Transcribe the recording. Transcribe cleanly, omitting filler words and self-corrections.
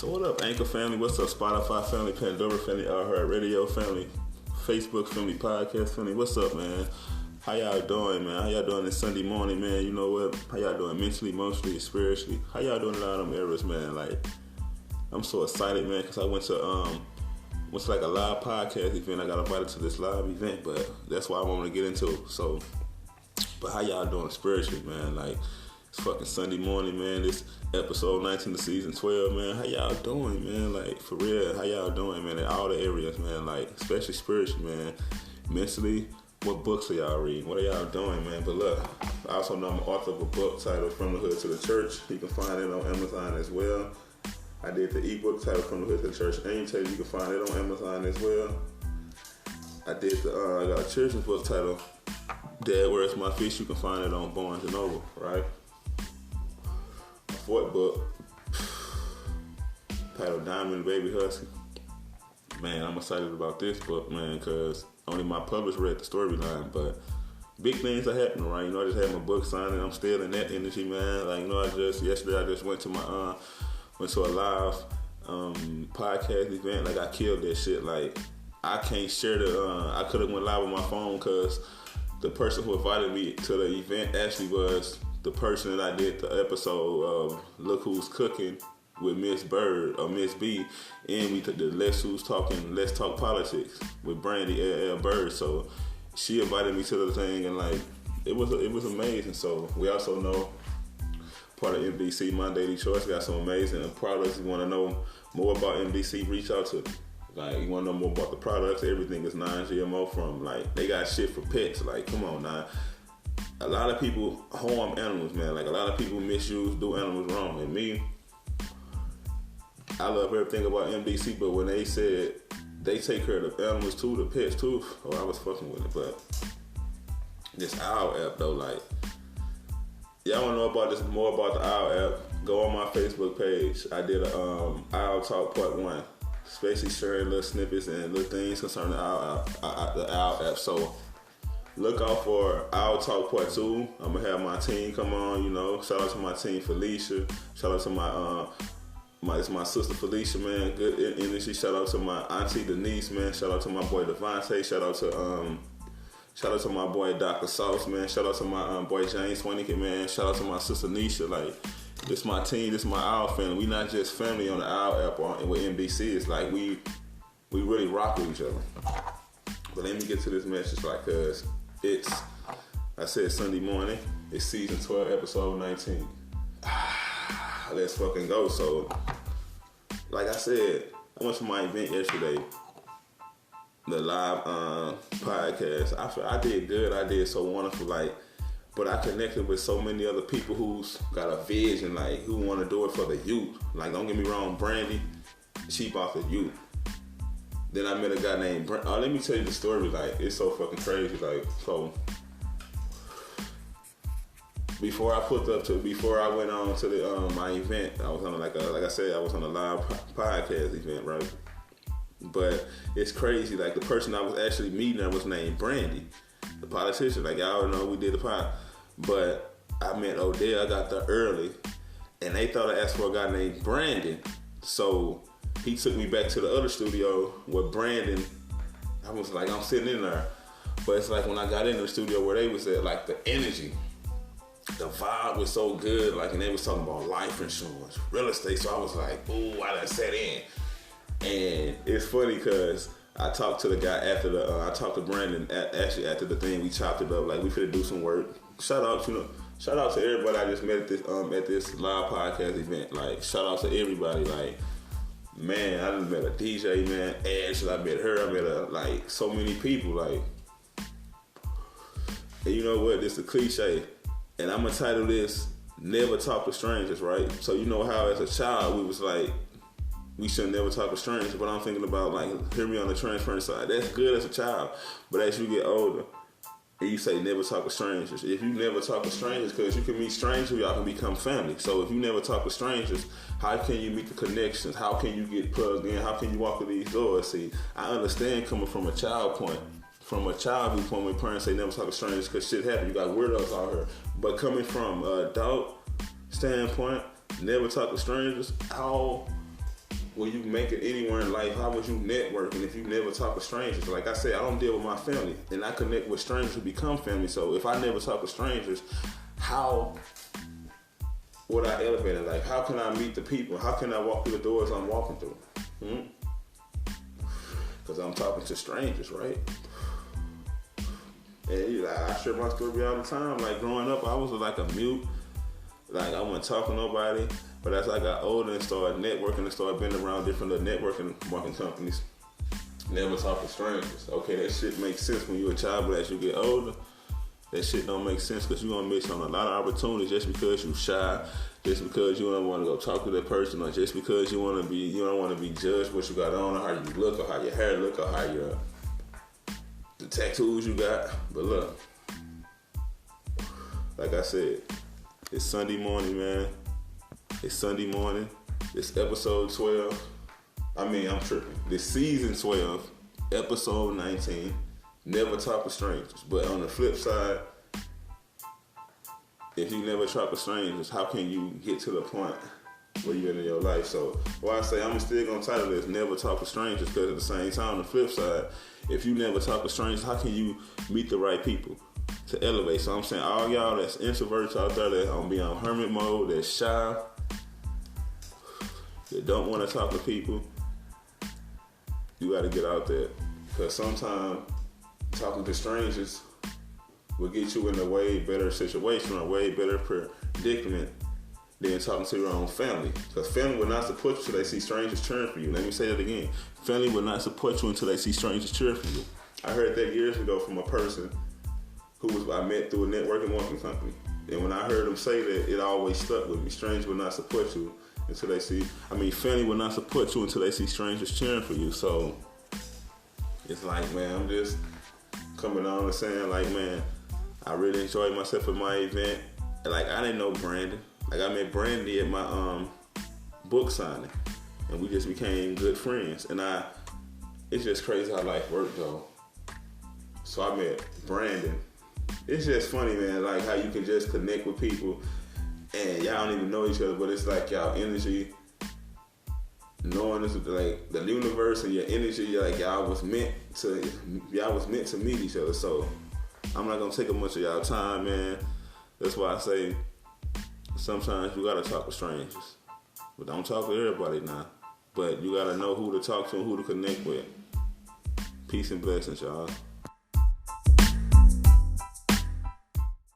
So what up, Anchor family? What's up, Spotify family, Pandora family, iHeartRadio family, Facebook family, podcast family? What's up, man? How y'all doing, man? How y'all doing this Sunday morning, man? You know what? How y'all doing mentally, emotionally, spiritually? How y'all doing in all them areas, man? Like, I'm so excited, man, because I went to like a live podcast event. I got invited to this live event, but that's why I want to get into. So, but how y'all doing spiritually, man? Like, it's fucking Sunday morning, man. This episode 19 of season 12, man. How y'all doing, man? Like, for real, how y'all doing, man? In all the areas, man. Like, especially spiritually, man. Mentally, what books are y'all reading? What are y'all doing, man? But look, I also know I'm an author of a book titled From the Hood to the Church. You can find it on Amazon as well. I did the ebook titled From the Hood to the Church. And you can find it on Amazon as well. I did I got a children's book titled Dad, Where's My Fish? You can find it on Barnes & Noble, right? My fourth book titled Diamond Baby Husky. Man, I'm excited about this book, man, because only my publisher read the storyline, but big things are happening, right? You know, I just had my book signed, and I'm still in that energy, man. Like, you know, yesterday I just went to a live podcast event. Like, I killed that shit. Like, I can't share I could have went live on my phone because the person who invited me to the event actually was the person that I did the episode of Look Who's Cooking with Miss Bird or Miss B, and we took the Let's Talk Politics with Brandy L. Bird. So she invited me to the thing, and like it was amazing. So we also know part of MDC, My Daily Choice, got some amazing products. You want to know more about MDC? Reach out to. Like, you want to know more about the products? Everything is non-GMO from, like, they got shit for pets. Like, come on now. A lot of people harm animals, man. Like, a lot of people misuse, do animals wrong. And me, I love everything about MDC, but when they said they take care of the animals too, the pets too, oh, I was fucking with it. But this OWL app, though, like, y'all want to know about this more about the OWL app? Go on my Facebook page. I did a OWL Talk Part 1. Especially sharing little snippets and little things concerning the OWL app. So look out for OWL Talk Part 2. I'm going to have my team come on, you know. Shout out to my team, Felicia. Shout out to my sister, Felicia, man. Good energy. Shout out to my auntie, Denise, man. Shout out to my boy, Devontae. Shout out to my boy, Dr. Sauce, man. Shout out to my boy, James Swanigan, man. Shout out to my sister, Nisha. Like, this my team, this my OWL family. We not just family on the OWL app or with MDC. It's like we really rock with each other. But let me get to this message, like, cause I said Sunday morning. It's season 12, episode 19. Let's fucking go. So, like I said, I went to my event yesterday, the live podcast. I did good. I did so wonderful, like. But I connected with so many other people who's got a vision, like, who want to do it for the youth. Like, don't get me wrong, Brandy, she bought the youth. Then I met a guy named Brent. Oh, let me tell you the story. Like, it's so fucking crazy. Like, so before I went on to the my event, I was on like I said, I was on a live podcast event, right? But it's crazy. Like, the person I was actually meeting was named Brandy, the politician. Like, y'all know we did the pod. But I met Odell. I got there early, and they thought I asked for a guy named Brandon. So he took me back to the other studio with Brandon. I was like, I'm sitting in there. But it's like when I got into the studio where they was at, like, the energy, the vibe was so good. Like, and they was talking about life insurance, real estate. So I was like, ooh, I done set in. And it's funny because I talked to the guy after I talked to Brandon actually after the thing. We chopped it up, like, we finna do some work. Shout out to everybody I just met at this live podcast event. Like, shout out to everybody. Like, man, I just met a DJ, man. Ashley, I met her. I met like so many people. Like, and you know what? This is a cliche, and I'm gonna title this "Never Talk to Strangers." Right? So you know how as a child we was like, we should never talk to strangers. But I'm thinking about, like, hear me on the transference side. That's good as a child, but as you get older, and you say never talk to strangers. If you never talk to strangers, because you can meet strangers, y'all can become family. So if you never talk to strangers, how can you meet the connections? How can you get plugged in? How can you walk through these doors? See, I understand coming from a child point. From a child viewpoint, when parents say never talk to strangers because shit happens. You got weirdos out here. But coming from an adult standpoint, never talk to strangers, how will you make it anywhere in life? How would you network? And if you never talk to strangers, like I said, I don't deal with my family, and I connect with strangers who become family. So if I never talk to strangers, how would I elevate in life? How can I meet the people? How can I walk through the doors I'm walking through? Because I'm talking to strangers, right? And I share my story all the time. Like growing up, I was like a mute. Like I wasn't talking to nobody. But as I got older and started networking and started being around different little networking marketing companies, never talk to strangers. Okay, that shit makes sense when you're a child, but as you get older, that shit don't make sense because you're going to miss on a lot of opportunities just because you're shy, just because you don't want to go talk to that person, or just because you don't want to be judged what you got on, or how you look, or how your hair look, or how the tattoos you got. But look, like I said, it's Sunday morning, man. It's Sunday morning. It's episode 12. I'm tripping. This season 12, episode 19. Never talk to strangers. But on the flip side, if you never talk to strangers, how can you get to the point where you're in your life? So, why I say I'm still going to title this Never Talk to Strangers, because at the same time, on the flip side, if you never talk to strangers, how can you meet the right people to elevate? So I'm saying all y'all that's introverts out there that be on hermit mode, that's shy, that don't want to talk to people, you got to get out there. Because sometimes talking to strangers will get you in a way better situation, a way better predicament than talking to your own family. Because family will not support you until they see strangers cheering for you. Let me say that again. Family will not support you until they see strangers cheering for you. I heard that years ago from a person I met through a networking marketing company. And when I heard them say that, it always stuck with me. Strangers will not support you until they see, family will not support you until they see strangers cheering for you. So it's like, man, I'm just coming on and saying, like, man, I really enjoyed myself at my event. And like, I didn't know Brandon. Like, I met Brandy at my book signing, and we just became good friends. And it's just crazy how life worked, though. So I met Brandon. It's just funny, man, like how you can just connect with people and y'all don't even know each other, but it's like y'all energy, knowing this, like the universe and your energy, like y'all was meant to meet each other. So I'm not gonna take a bunch of y'all time, man. That's why I say sometimes you gotta talk to strangers, but don't talk to everybody now. But you gotta know who to talk to and who to connect with. Peace and blessings, y'all.